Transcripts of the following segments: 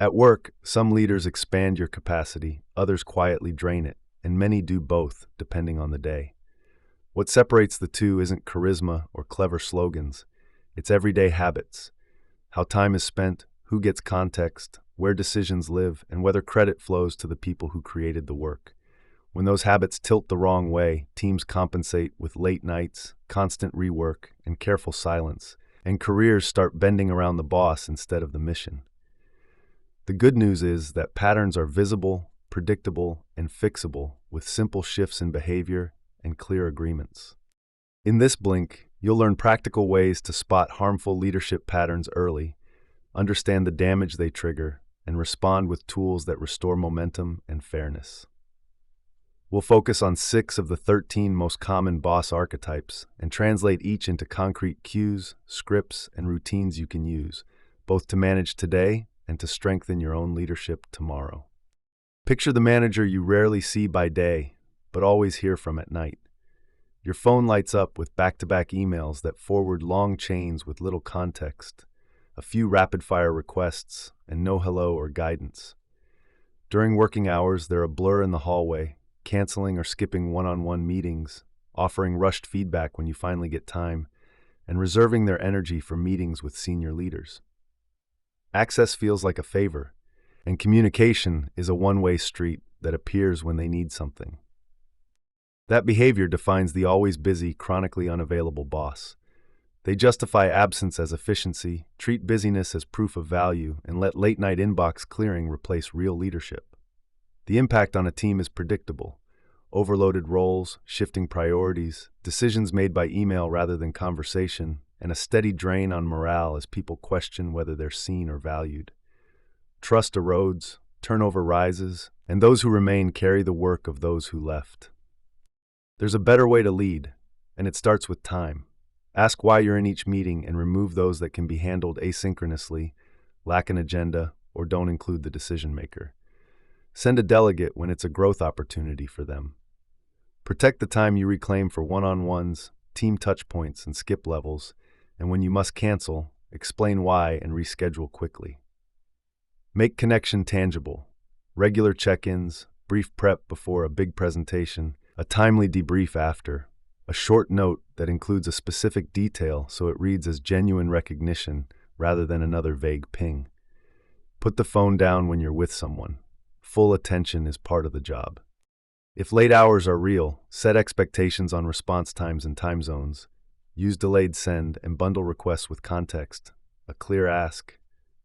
At work, some leaders expand your capacity, others quietly drain it, and many do both, depending on the day. What separates the two isn't charisma or clever slogans. It's everyday habits. How time is spent, who gets context, where decisions live, and whether credit flows to the people who created the work. When those habits tilt the wrong way, teams compensate with late nights, constant rework, and careful silence, and careers start bending around the boss instead of the mission. The good news is that patterns are visible, predictable, and fixable with simple shifts in behavior and clear agreements. In this blink, you'll learn practical ways to spot harmful leadership patterns early, understand the damage they trigger, and respond with tools that restore momentum and fairness. We'll focus on 6 of the 13 most common boss archetypes and translate each into concrete cues, scripts, and routines you can use, both to manage today and to strengthen your own leadership tomorrow. Picture the manager you rarely see by day, but always hear from at night. Your phone lights up with back-to-back emails that forward long chains with little context, a few rapid-fire requests, and no hello or guidance. During working hours, they're a blur in the hallway, canceling or skipping one-on-one meetings, offering rushed feedback when you finally get time, and reserving their energy for meetings with senior leaders. Access feels like a favor, and communication is a one-way street that appears when they need something. That behavior defines the always busy, chronically unavailable boss. They justify absence as efficiency, treat busyness as proof of value, and let late-night inbox clearing replace real leadership. The impact on a team is predictable. Overloaded roles, shifting priorities, decisions made by email rather than conversation, and a steady drain on morale as people question whether they're seen or valued. Trust erodes, turnover rises, and those who remain carry the work of those who left. There's a better way to lead, and it starts with time. Ask why you're in each meeting and remove those that can be handled asynchronously, lack an agenda, or don't include the decision maker. Send a delegate when it's a growth opportunity for them. Protect the time you reclaim for one-on-ones, team touchpoints, and skip levels, and when you must cancel, explain why and reschedule quickly. Make connection tangible. Regular check-ins, brief prep before a big presentation, a timely debrief after, a short note that includes a specific detail so it reads as genuine recognition rather than another vague ping. Put the phone down when you're with someone. Full attention is part of the job. If late hours are real, set expectations on response times and time zones. Use delayed send and bundle requests with context, a clear ask,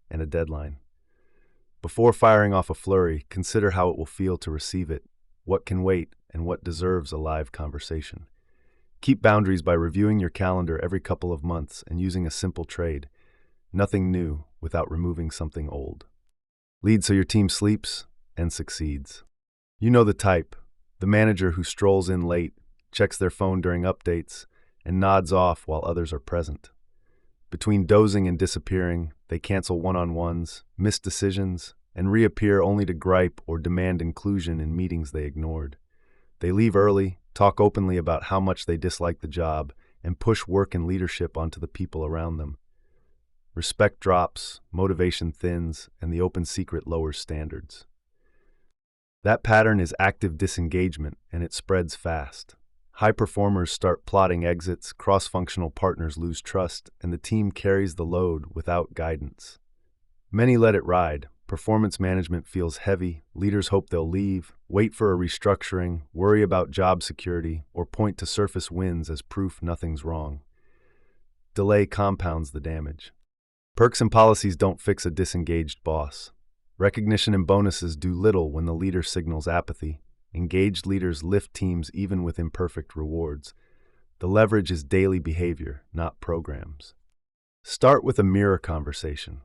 and a deadline. Before firing off a flurry, consider how it will feel to receive it, what can wait, and what deserves a live conversation. Keep boundaries by reviewing your calendar every couple of months and using a simple trade. Nothing new without removing something old. Lead so your team sleeps and succeeds. You know the type, the manager who strolls in late, checks their phone during updates, and nods off while others are present. Between dozing and disappearing, they cancel one-on-ones, miss decisions, and reappear only to gripe or demand inclusion in meetings they ignored. They leave early, talk openly about how much they dislike the job, and push work and leadership onto the people around them. Respect drops, motivation thins, and the open secret lowers standards. That pattern is active disengagement, and it spreads fast. High performers start plotting exits, cross-functional partners lose trust, and the team carries the load without guidance. Many let it ride. Performance management feels heavy, leaders hope they'll leave, wait for a restructuring, worry about job security, or point to surface wins as proof nothing's wrong. Delay compounds the damage. Perks and policies don't fix a disengaged boss. Recognition and bonuses do little when the leader signals apathy. Engaged leaders lift teams even with imperfect rewards. The leverage is daily behavior, not programs. Start with a mirror conversation,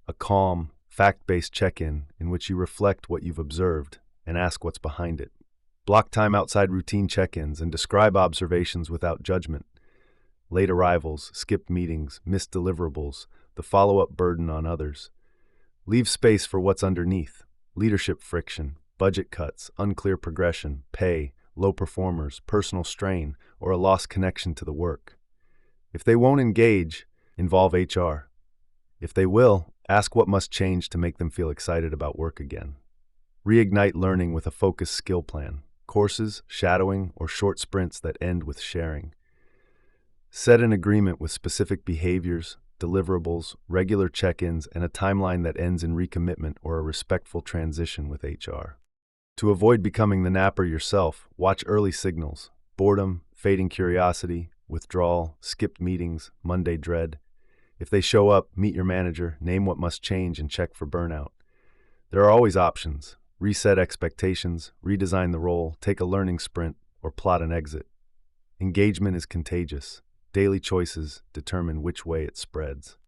a calm, fact-based check-in in which you reflect what you've observed and ask what's behind it. Block time outside routine check-ins and describe observations without judgment. Late arrivals, skipped meetings, missed deliverables, the follow-up burden on others. Leave space for what's underneath: leadership friction, budget cuts, unclear progression, pay, low performers, personal strain, or a lost connection to the work. If they won't engage, involve HR. If they will, Ask what must change to make them feel excited about work again. Reignite learning with a focused skill plan, courses, shadowing, or short sprints that end with sharing. Set an agreement with specific behaviors, deliverables, regular check-ins, and a timeline that ends in recommitment or a respectful transition with HR. To avoid becoming the napper yourself, watch early signals: boredom, fading curiosity, withdrawal, skipped meetings, Monday dread. If they show up, meet your manager, name what must change, and check for burnout. There are always options: reset expectations, redesign the role, take a learning sprint, or plot an exit. Engagement is contagious. Daily choices determine which way it spreads.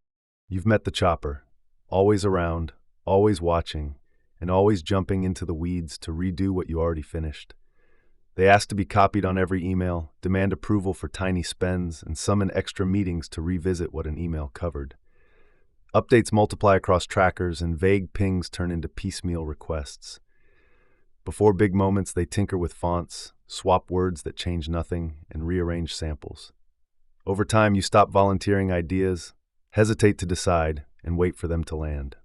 You've met the chopper, always around, always watching, and always jumping into the weeds to redo what you already finished. They ask to be copied on every email, demand approval for tiny spends, and summon extra meetings to revisit what an email covered. Updates multiply across trackers, and vague pings turn into piecemeal requests. Before big moments, they tinker with fonts, swap words that change nothing, and rearrange samples. Over time, you stop volunteering ideas, hesitate to decide, and wait for them to land.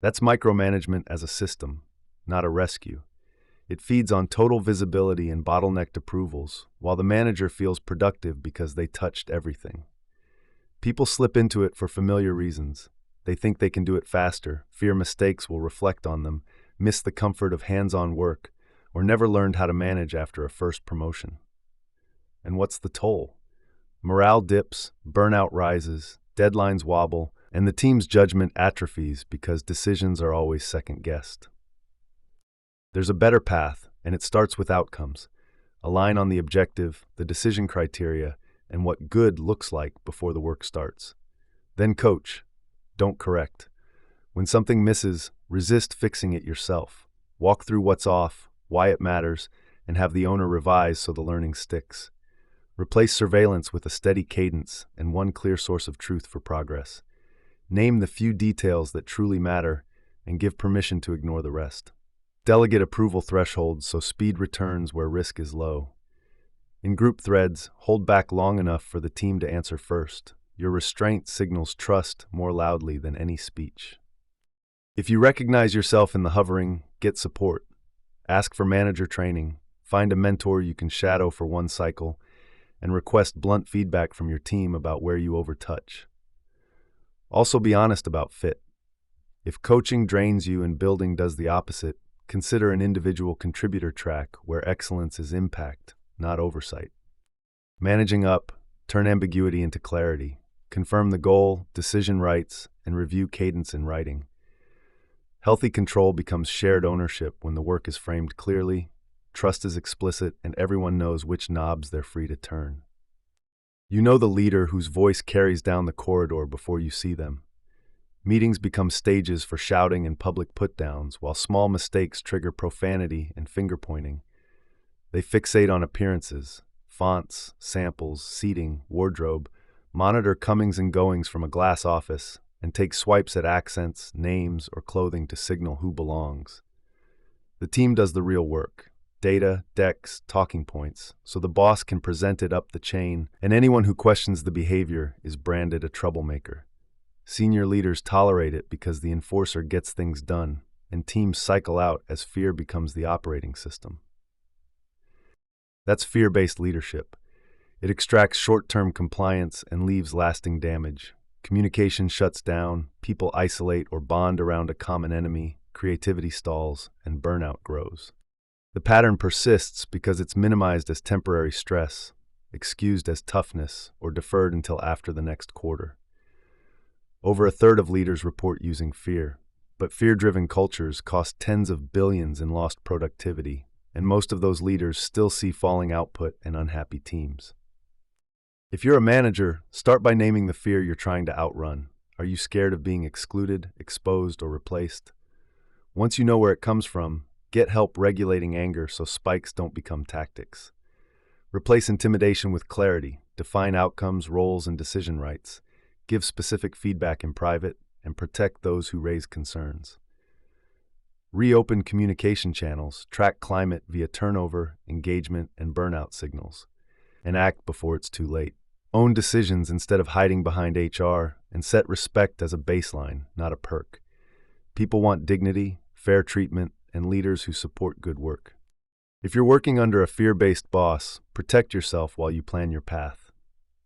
That's micromanagement as a system, not a rescue. It feeds on total visibility and bottlenecked approvals, while the manager feels productive because they touched everything. People slip into it for familiar reasons. They think they can do it faster, fear mistakes will reflect on them, miss the comfort of hands-on work, or never learned how to manage after a first promotion. And what's the toll? Morale dips, burnout rises, deadlines wobble, and the team's judgment atrophies because decisions are always second-guessed. There's a better path, and it starts with outcomes. Align on the objective, the decision criteria, and what good looks like before the work starts. Then coach. Don't correct. When something misses, resist fixing it yourself. Walk through what's off, why it matters, and have the owner revise so the learning sticks. Replace surveillance with a steady cadence and one clear source of truth for progress. Name the few details that truly matter and give permission to ignore the rest. Delegate approval thresholds so speed returns where risk is low. In group threads, hold back long enough for the team to answer first. Your restraint signals trust more loudly than any speech. If you recognize yourself in the hovering, get support. Ask for manager training, find a mentor you can shadow for one cycle, and request blunt feedback from your team about where you overtouch. Also be honest about fit. If coaching drains you and building does the opposite, consider an individual contributor track where excellence is impact, not oversight. Managing up, turn ambiguity into clarity. Confirm the goal, decision rights, and review cadence in writing. Healthy control becomes shared ownership when the work is framed clearly, trust is explicit, and everyone knows which knobs they're free to turn. You know the leader whose voice carries down the corridor before you see them. Meetings become stages for shouting and public put-downs, while small mistakes trigger profanity and finger-pointing. They fixate on appearances, fonts, samples, seating, wardrobe, monitor comings and goings from a glass office, and take swipes at accents, names, or clothing to signal who belongs. The team does the real work: data, decks, talking points, so the boss can present it up the chain, and anyone who questions the behavior is branded a troublemaker. Senior leaders tolerate it because the enforcer gets things done, and teams cycle out as fear becomes the operating system. That's fear-based leadership. It extracts short-term compliance and leaves lasting damage. Communication shuts down, people isolate or bond around a common enemy, creativity stalls, and burnout grows. The pattern persists because it's minimized as temporary stress, excused as toughness, or deferred until after the next quarter. Over a third of leaders report using fear, but fear-driven cultures cost tens of billions in lost productivity, and most of those leaders still see falling output and unhappy teams. If you're a manager, start by naming the fear you're trying to outrun. Are you scared of being excluded, exposed, or replaced? Once you know where it comes from, get help regulating anger so spikes don't become tactics. Replace intimidation with clarity, define outcomes, roles, and decision rights. Give specific feedback in private, and protect those who raise concerns. Reopen communication channels, track climate via turnover, engagement, and burnout signals, and act before it's too late. Own decisions instead of hiding behind HR, and set respect as a baseline, not a perk. People want dignity, fair treatment, and leaders who support good work. If you're working under a fear-based boss, protect yourself while you plan your path.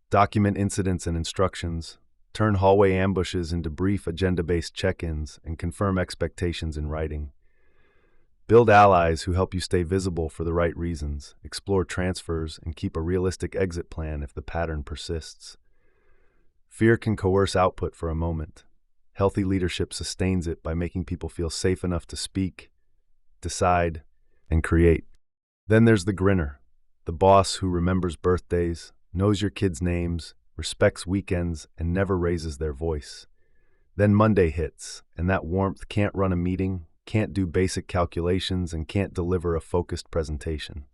Document incidents and instructions, turn hallway ambushes into brief agenda-based check-ins, and confirm expectations in writing. Build allies who help you stay visible for the right reasons, explore transfers, and keep a realistic exit plan if the pattern persists. Fear can coerce output for a moment. Healthy leadership sustains it by making people feel safe enough to speak, decide, and create. Then there's the grinner, the boss who remembers birthdays, knows your kids' names, respects weekends, and never raises their voice. Then Monday hits, and that warmth can't run a meeting, can't do basic calculations, and can't deliver a focused presentation.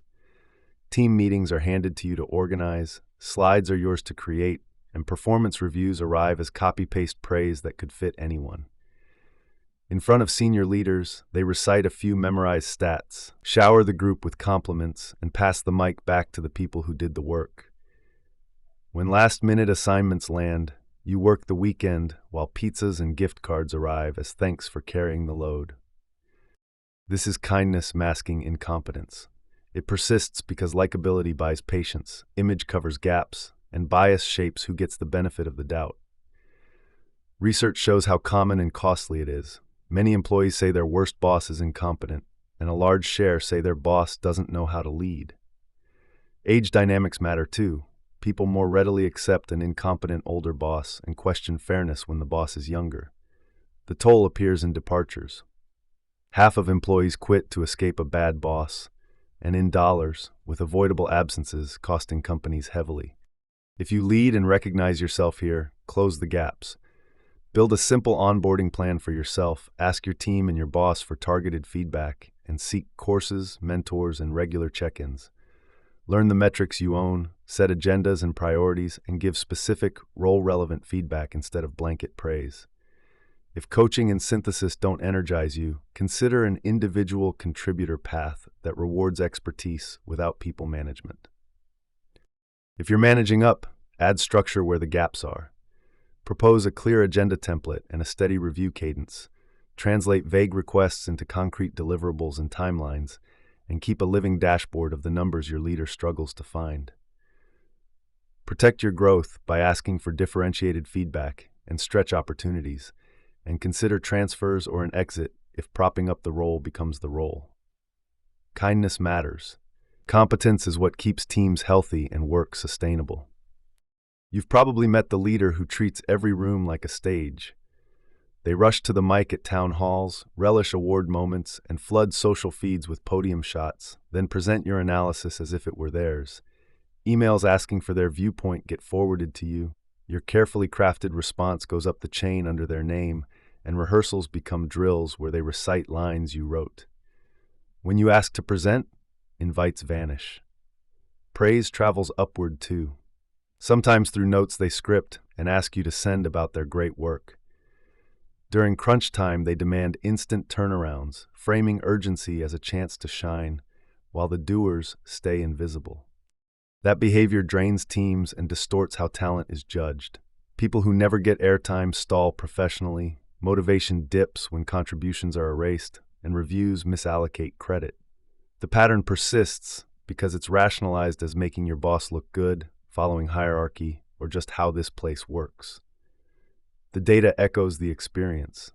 Team meetings are handed to you to organize, slides are yours to create, and performance reviews arrive as copy-paste praise that could fit anyone. In front of senior leaders, they recite a few memorized stats, shower the group with compliments, and pass the mic back to the people who did the work. When last-minute assignments land, you work the weekend while pizzas and gift cards arrive as thanks for carrying the load. This is kindness masking incompetence. It persists because likability buys patience, image covers gaps, and bias shapes who gets the benefit of the doubt. Research shows how common and costly it is. Many employees say their worst boss is incompetent, and a large share say their boss doesn't know how to lead. Age dynamics matter too. People more readily accept an incompetent older boss and question fairness when the boss is younger. The toll appears in departures. Half of employees quit to escape a bad boss, and in dollars, with avoidable absences costing companies heavily. If you lead and recognize yourself here, close the gaps. Build a simple onboarding plan for yourself, ask your team and your boss for targeted feedback, and seek courses, mentors, and regular check-ins. Learn the metrics you own, set agendas and priorities, and give specific, role-relevant feedback instead of blanket praise. If coaching and synthesis don't energize you, consider an individual contributor path that rewards expertise without people management. If you're managing up, add structure where the gaps are. Propose a clear agenda template and a steady review cadence. Translate vague requests into concrete deliverables and timelines, and keep a living dashboard of the numbers your leader struggles to find. Protect your growth by asking for differentiated feedback and stretch opportunities, and consider transfers or an exit if propping up the role becomes the role. Kindness matters. Competence is what keeps teams healthy and work sustainable. You've probably met the leader who treats every room like a stage. They rush to the mic at town halls, relish award moments, and flood social feeds with podium shots, then present your analysis as if it were theirs. Emails asking for their viewpoint get forwarded to you. Your carefully crafted response goes up the chain under their name, and rehearsals become drills where they recite lines you wrote. When you ask to present, invites vanish. Praise travels upward too, sometimes through notes they script and ask you to send about their great work. During crunch time, they demand instant turnarounds, framing urgency as a chance to shine, while the doers stay invisible. That behavior drains teams and distorts how talent is judged. People who never get airtime stall professionally, motivation dips when contributions are erased, and reviews misallocate credit. The pattern persists because it's rationalized as making your boss look good, following hierarchy, or just how this place works. The data echoes the experience.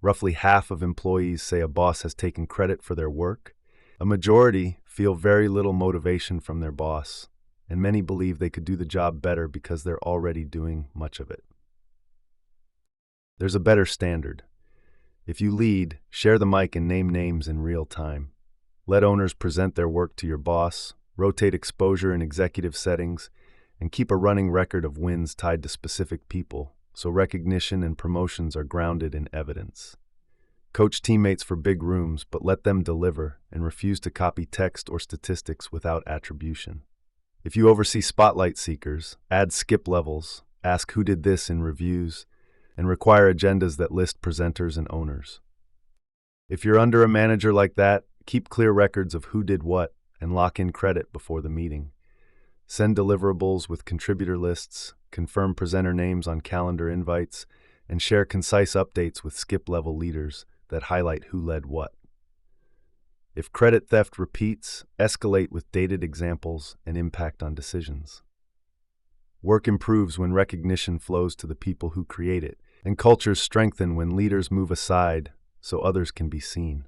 Roughly half of employees say a boss has taken credit for their work. A majority feel very little motivation from their boss, and many believe they could do the job better because they're already doing much of it. There's a better standard. If you lead, share the mic and name names in real time. Let owners present their work to your boss, rotate exposure in executive settings, and keep a running record of wins tied to specific people, so recognition and promotions are grounded in evidence. Coach teammates for big rooms, but let them deliver and refuse to copy text or statistics without attribution. If you oversee spotlight seekers, add skip levels, ask who did this in reviews, and require agendas that list presenters and owners. If you're under a manager like that, keep clear records of who did what and lock in credit before the meeting. Send deliverables with contributor lists, confirm presenter names on calendar invites, and share concise updates with skip-level leaders that highlight who led what. If credit theft repeats, escalate with dated examples and impact on decisions. Work improves when recognition flows to the people who create it, and cultures strengthen when leaders move aside so others can be seen.